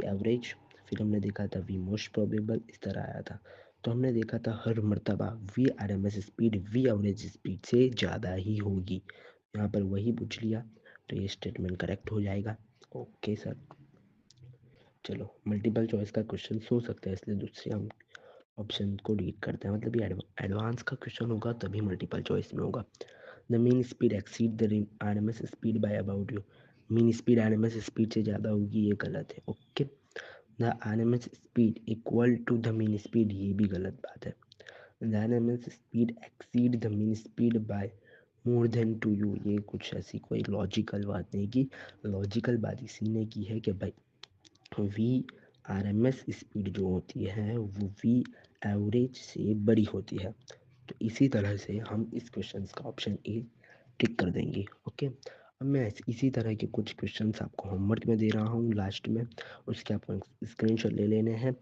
एवरेज, फिर हमने देखा था वी मोस्ट प्रोबेबल, इस तरह आया था। तो हमने देखा था हर मर्तबा VRMS speed V average speed से ज़्यादा ही होगी। यहाँ पर वही पूछ लिया तो ये स्टेटमेंट करेक्ट हो जाएगा। ओके सर, चलो मल्टीपल चॉइस का क्वेश्चन हो सकता है इसलिए दूसरे हम ऑप्शन को रीड करते हैं, मतलब ये एडवांस का क्वेश्चन होगा तभी मल्टीपल चॉइस में होगा। The mean speed exceed the RMS speed by about U. Mean speed RMS speed से ज़्यादा होगी, ये गलत है। Okay. The RMS speed equal to the mean speed, ये भी गलत बात है। The RMS speed exceed the mean speed by more than two U, ये कुछ ऐसी कोई लॉजिकल बात नहीं की। लॉजिकल बात इसी ने की है कि भाई VRMS स्पीड जो होती है वो V एवरेज से बड़ी होती है। तो इसी तरह से हम इस क्वेश्चन का ऑप्शन ए टिक कर देंगे। ओके। अब मैं इसी तरह के कुछ क्वेश्चंस आपको होमवर्क में दे रहा हूँ लास्ट में, उसके आपको स्क्रीनशॉट ले लेने हैं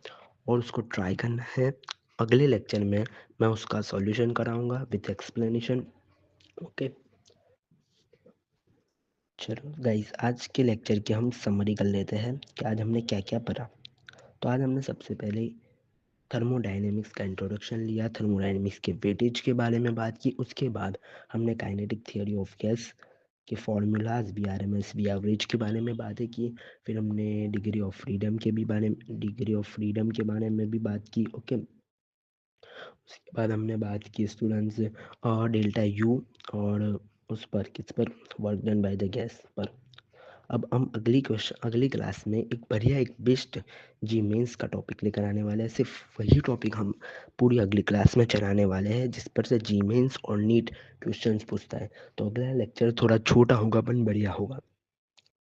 और उसको ट्राई करना है। अगले लेक्चर में मैं उसका सॉल्यूशन कराऊंगा विथ एक्सप्लेनेशन। ओके। चलो गाइस, आज के लेक्चर की हम समरी कर लेते हैं कि आज हमने क्या क्या पढ़ा। तो आज हमने सबसे पहले थर्मोडायनेमिक्स का इंट्रोडक्शन लिया, थर्मोडायनेमिक्स के वेटेज के बारे में बात की। उसके बाद हमने काइनेटिक थियोरी ऑफ गैस के फॉर्मूलाज, बीआरएमएस, बी एवरेज के बारे में बातें की। फिर हमने डिग्री ऑफ फ्रीडम के बारे में भी बात की। ओके, उसके बाद हमने बात की स्टूडेंट्स और डेल्टा यू और उस पर किस पर, work done by the gas पर। अब हम अगली क्लास में एक बेस्ट जी मेंस का टॉपिक लेकर आने वाले हैं। सिर्फ वही टॉपिक हम पूरी अगली क्लास में चलाने वाले हैं जिस पर से जी मेंस और नीट क्वेश्चंस पूछता है। तो अगला लेक्चर थोड़ा छोटा होगा पर बढ़िया होगा।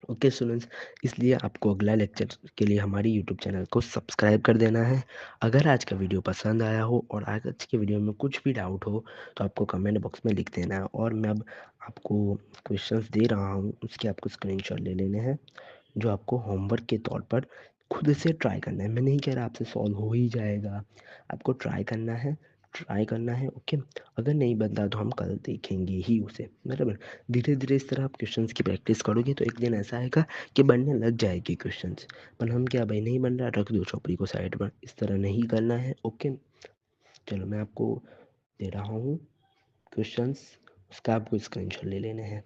ओके स्टूडेंट्स, इसलिए आपको अगला लेक्चर के लिए हमारी यूट्यूब चैनल को सब्सक्राइब कर देना है। अगर आज का वीडियो पसंद आया हो और आज के वीडियो में कुछ भी डाउट हो तो आपको कमेंट बॉक्स में लिख देना है, और मैं अब आपको क्वेश्चंस दे रहा हूँ, उसके आपको स्क्रीनशॉट ले लेने हैं जो आपको होमवर्क के तौर पर खुद से ट्राई करना है। मैं नहीं कह रहा आपसे सॉल्व हो ही जाएगा, आपको ट्राई करना है। ओके, अगर नहीं बनता तो हम कल देखेंगे ही उसे, बराबर। धीरे धीरे इस तरह आप क्वेश्चंस की प्रैक्टिस करोगे तो एक दिन ऐसा आएगा कि बनने लग जाएगी क्वेश्चंस। पर हम क्या, भाई नहीं बन रहा रख दो चौपड़ी को साइड पर, इस तरह नहीं करना है। ओके, चलो मैं आपको दे रहा हूँ क्वेश्चंस, उसका आपको स्क्रीनशॉट ले लेने हैं।